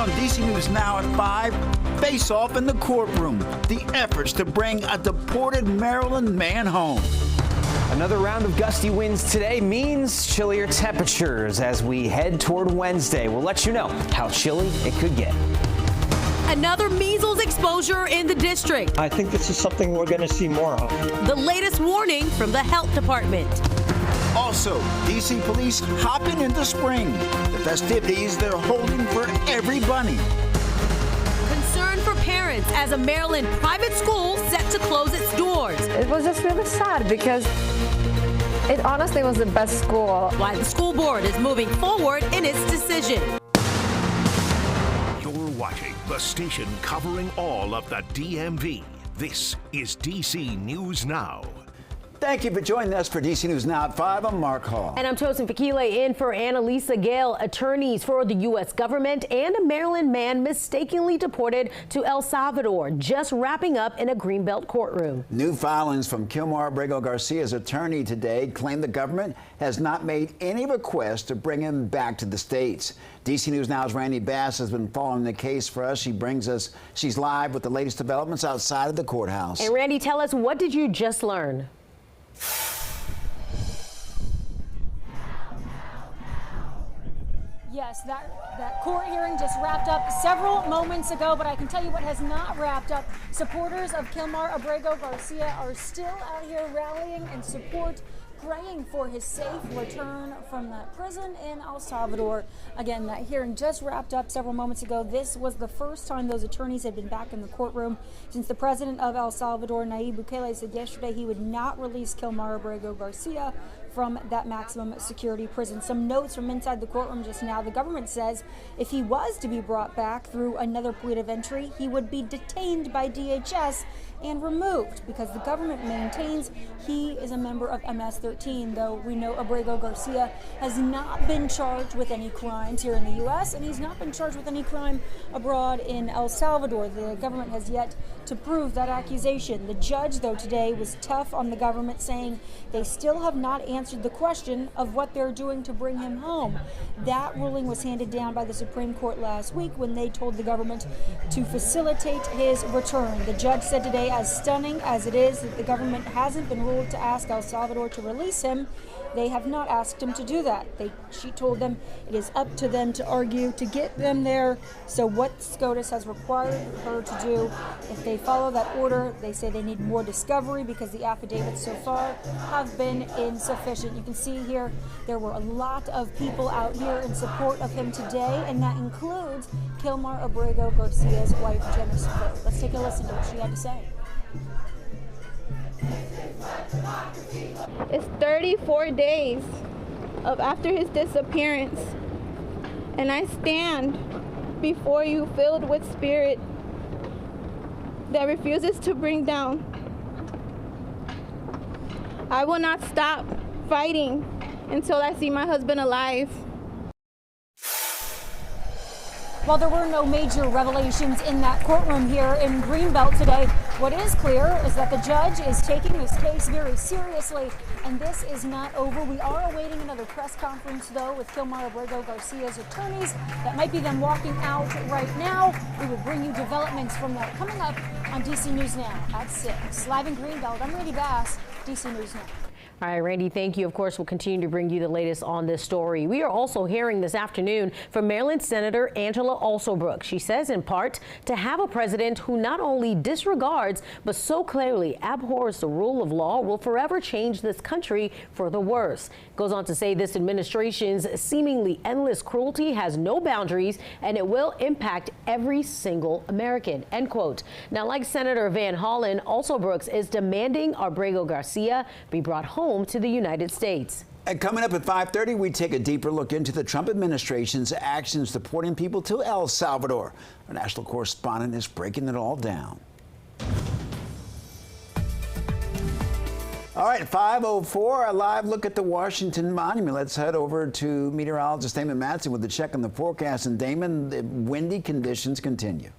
on DC News Now at 5, Face Off in the Courtroom, the efforts to bring a deported Maryland man home. Another round of gusty winds today means chillier temperatures as we head toward Wednesday. We'll let you know how chilly it could get. Another measles exposure in the district. I think this is something we're going to see more of. The latest warning from the health department. Also, DC police hopping into spring. The festivities they're holding for every bunny. Concern for parents as a Maryland private school set to close its doors. It was just really sad because it honestly was the best school. Why the school board is moving forward in its decision. You're watching the station covering all of the DMV. This is DC News Now. Thank you for joining us for DC News Now at 5. I'm Mark Hall. And I'm Tosin Fakile in for Annalisa Gale. Attorneys for the U.S. government and a Maryland man mistakenly deported to El Salvador, just wrapping up in a Greenbelt courtroom. New filings from Kilmar Abrego Garcia's attorney today claim the government has not made any request to bring him back to the States. DC News Now's Randy Bass has been following the case for us. She's live with the latest developments outside of the courthouse. And Randy, tell us, what did you just learn? Yes, that court hearing just wrapped up several moments ago, but I can tell you what has not wrapped up. Supporters of Kilmar Abrego Garcia are still out here rallying in support, praying for his safe return from that prison in El Salvador. Again, that hearing just wrapped up several moments ago. This was the first time those attorneys had been back in the courtroom since the president of El Salvador, Nayib Bukele, said yesterday he would not release Kilmar Abrego Garcia from that maximum security prison. Some notes from inside the courtroom just now. The government says if he was to be brought back through another point of entry, he would be detained by DHS and removed because the government maintains he is a member of MS-13, though we know Abrego Garcia has not been charged with any crimes here in the U.S. and he's not been charged with any crime abroad in El Salvador. The government has yet to prove that accusation. The judge, though, today was tough on the government, saying they still have not answered the question of what they're doing to bring him home. That ruling was handed down by the Supreme Court last week when they told the government to facilitate his return. The judge said today, as stunning as it is that the government hasn't been ruled to ask El Salvador to release him, they have not asked him to do that. She told them it is up to them to argue to get them there. So what SCOTUS has required her to do, if they follow that order, they say they need more discovery because the affidavits so far have been insufficient. You can see here there were a lot of people out here in support of him today, and that includes Kilmar Abrego Garcia's wife, Jennifer Ford. Let's take a listen to what she had to say. It's 34 days after his disappearance, and I stand before you filled with spirit that refuses to bring down. I will not stop fighting until I see my husband alive. While there were no major revelations in that courtroom here in Greenbelt today, what is clear is that the judge is taking this case very seriously, and this is not over. We are awaiting another press conference, though, with Kilmar Abrego Garcia's attorneys. That might be them walking out right now. We will bring you developments from that coming up on DC News Now at 6. Live in Greenbelt, I'm Randy Bass, DC News Now. All right, Randy, thank you. Of course, we'll continue to bring you the latest on this story. We are also hearing this afternoon from Maryland Senator Angela Alsobrooks. She says, in part, to have a president who not only disregards but so clearly abhors the rule of law will forever change this country for the worse. Goes on to say this administration's seemingly endless cruelty has no boundaries and it will impact every single American, end quote. Now, like Senator Van Hollen, Alsobrooks is demanding Abrego Garcia be brought home to the United States. And coming up at 5:30, we take a deeper look into the Trump administration's actions deporting people to El Salvador. Our national correspondent is breaking it all down. All right, 5:04, a live look at the Washington Monument. Let's head over to meteorologist Damon Matson with a check on the forecast. And Damon, the windy conditions continue.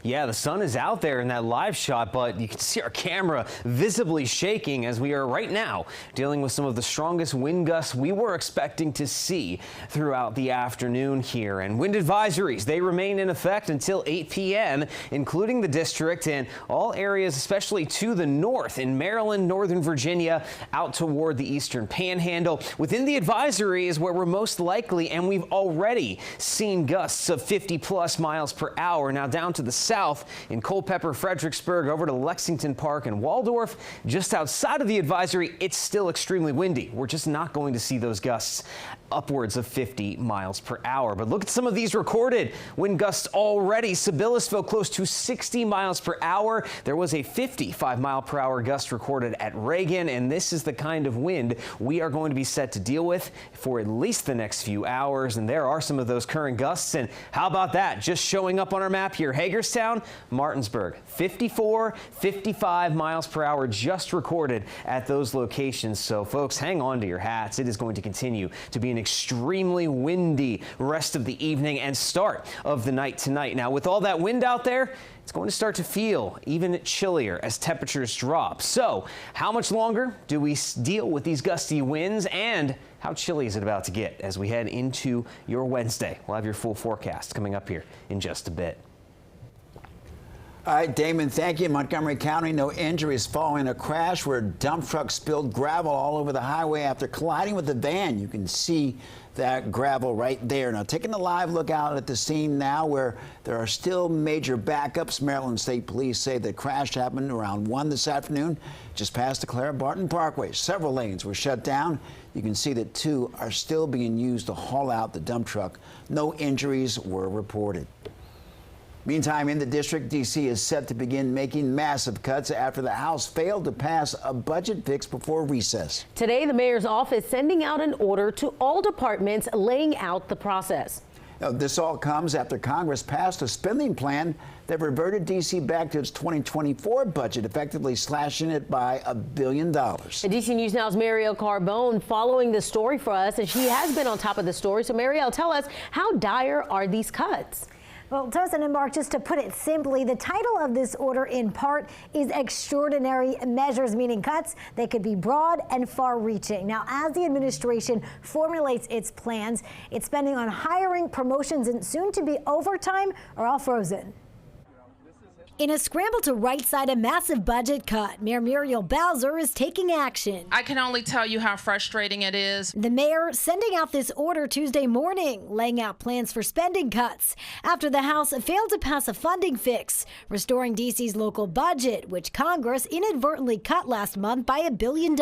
Yeah, the sun is out there in that live shot, but you can see our camera visibly shaking as we are right now dealing with some of the strongest wind gusts we were expecting to see throughout the afternoon here. And wind advisories, they remain in effect until 8 p.m., including the district and all areas, especially to the north in Maryland, Northern Virginia, out toward the eastern panhandle. Within the advisory is where we're most likely, and we've already seen gusts of 50+ miles per hour. Now down to the south in Culpeper, Fredericksburg, over to Lexington Park and Waldorf, just outside of the advisory, it's still extremely windy. We're just not going to see those gusts upwards of 50 miles per hour. But look at some of these recorded wind gusts already. Sibyllsville close to 60 miles per hour. There was a 55-mile-per-hour gust recorded at Reagan, and this is the kind of wind we are going to be set to deal with for at least the next few hours. And there are some of those current gusts. And how about that? Just showing up on our map here, Hagerstown, Martinsburg, 54, 55 miles per hour just recorded at those locations. So folks, hang on to your hats. It is going to continue to be an extremely windy rest of the evening and start of the night tonight. Now, with all that wind out there, it's going to start to feel even chillier as temperatures drop. So how much longer do we deal with these gusty winds, and how chilly is it about to get as we head into your Wednesday? We'll have your full forecast coming up here in just a bit. All right, Damon, thank you. In Montgomery County, no injuries following a crash where a dump truck spilled gravel all over the highway after colliding with a van. You can see that gravel right there. Now, taking a live look out at the scene now where there are still major backups. Maryland State Police say the crash happened around 1 this afternoon, just past the Clara Barton Parkway. Several lanes were shut down. You can see that 2 are still being used to haul out the dump truck. No injuries were reported. Meantime, in the district, D.C. is set to begin making massive cuts after the House failed to pass a budget fix before recess. Today, the mayor's office sending out an order to all departments laying out the process. Now, this all comes after Congress passed a spending plan that reverted D.C. back to its 2024 budget, effectively slashing it by $1 billion. DC News Now's Marielle Carbone following the story for us, and she has been on top of the story. So, Marielle, tell us, how dire are these cuts? Well, Tosin and Mark, just to put it simply, the title of this order in part is extraordinary measures, meaning cuts. They could be broad and far-reaching. Now, as the administration formulates its plans, its spending on hiring, promotions, and soon-to-be overtime are all frozen. In a scramble to right-side a massive budget cut, Mayor Muriel Bowser is taking action. I can only tell you how frustrating it is. The mayor sending out this order Tuesday morning, laying out plans for spending cuts after the House failed to pass a funding fix, restoring D.C.'s local budget, which Congress inadvertently cut last month by $1 billion.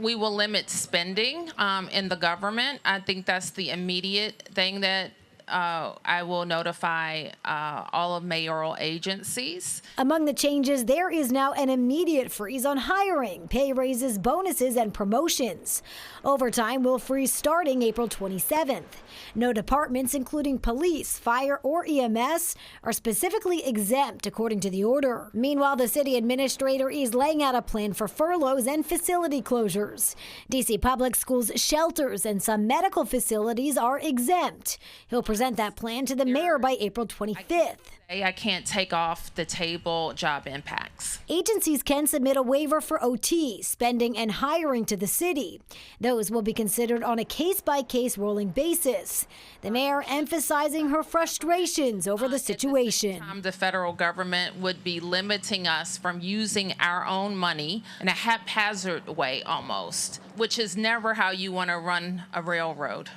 We will limit spending in the government. I think that's the immediate thing that I will notify all of mayoral agencies. Among the changes, there is now an immediate freeze on hiring, pay raises, bonuses, and promotions. Overtime will freeze starting April 27th. No departments, including police, fire, or EMS, are specifically exempt, according to the order. Meanwhile, the city administrator is laying out a plan for furloughs and facility closures. D.C. public schools, shelters, and some medical facilities are exempt. He'll present that plan to the mayor by April 25th. I can't take off the table job impacts. Agencies can submit a waiver for OT, spending, and hiring to the city. Those will be considered on a case-by-case rolling basis. The mayor emphasizing her frustrations over the situation. The federal government would be limiting us from using our own money in a haphazard way almost, which is never how you want to run a railroad.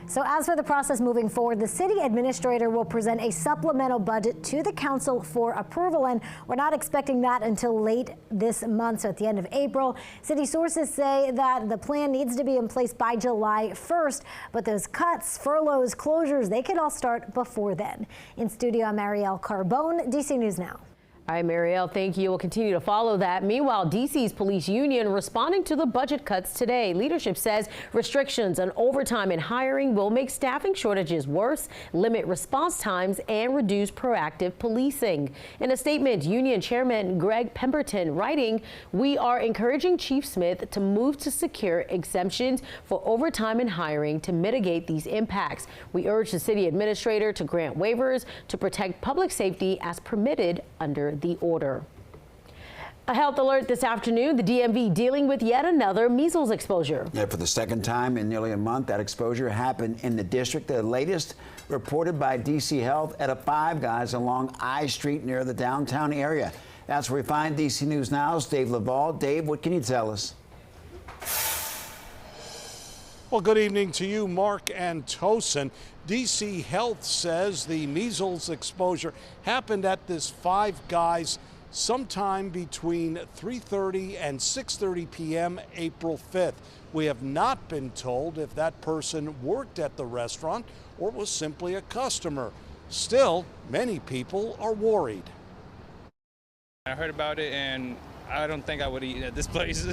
So as for the process moving forward, the city administrator will present a supplemental budget to the council for approval, and we're not expecting that until late this month, so at the end of April. City sources say that the plan needs to be in place by July 1st, but those cuts, furloughs, closures, they could all start before then. In studio, I'm Marielle Carbone, DC News Now. All right, Marielle, thank you. We'll continue to follow that. Meanwhile, D.C.'s police union responding to the budget cuts today. Leadership says restrictions on overtime and hiring will make staffing shortages worse, limit response times, and reduce proactive policing. In a statement, union chairman Greg Pemberton writing, "We are encouraging Chief Smith to move to secure exemptions for overtime and hiring to mitigate these impacts. We urge the city administrator to grant waivers to protect public safety as permitted under the order." A health alert this afternoon. The DMV dealing with yet another measles exposure. Yeah, for the second time in nearly a month, that exposure happened in the district. The latest reported by DC Health at a Five Guys along I Street near the downtown area. That's where we find DC News Now's Dave Laval. Dave, what can you tell us? Well, good evening to you, Mark and Tosin. DC Health says the measles exposure happened at this Five Guys sometime between 3:30 and 6:30 p.m. April 5th. We have not been told if that person worked at the restaurant or was simply a customer. Still, many people are worried. I heard about it and I don't think I would eat at this place.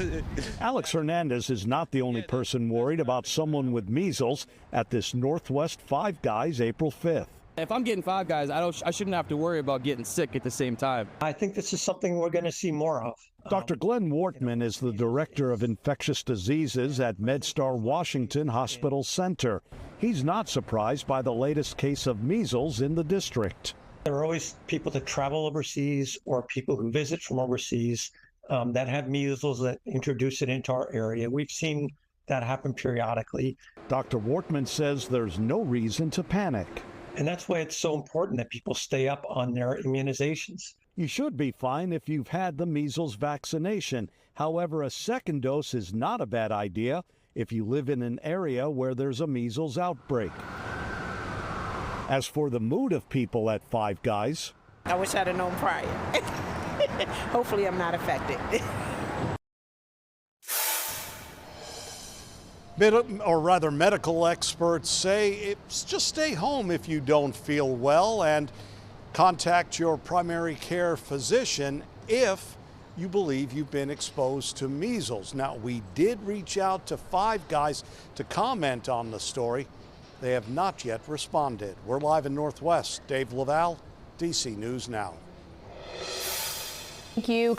Alex Hernandez is not the only person worried about someone with measles at this Northwest Five Guys April 5th. If I'm getting Five Guys, I shouldn't have to worry about getting sick at the same time. I think this is something we're going to see more of. Dr. Glenn Wortman is the director of infectious diseases at MedStar Washington Hospital Center. He's not surprised by the latest case of measles in the district. There are always people that travel overseas or people who visit from overseas that have measles that introduce it into our area. We've seen that happen periodically. Dr. Wortman says there's no reason to panic. And that's why it's so important that people stay up on their immunizations. You should be fine if you've had the measles vaccination. However, a second dose is not a bad idea if you live in an area where there's a measles outbreak. As for the mood of people at Five Guys, I wish I'd have known prior. Hopefully I'm not affected. Medical experts say just stay home if you don't feel well and contact your primary care physician if you believe you've been exposed to measles. Now, we did reach out to Five Guys to comment on the story. They have not yet responded. We're live in Northwest. Dave Laval, DC News Now. Thank you.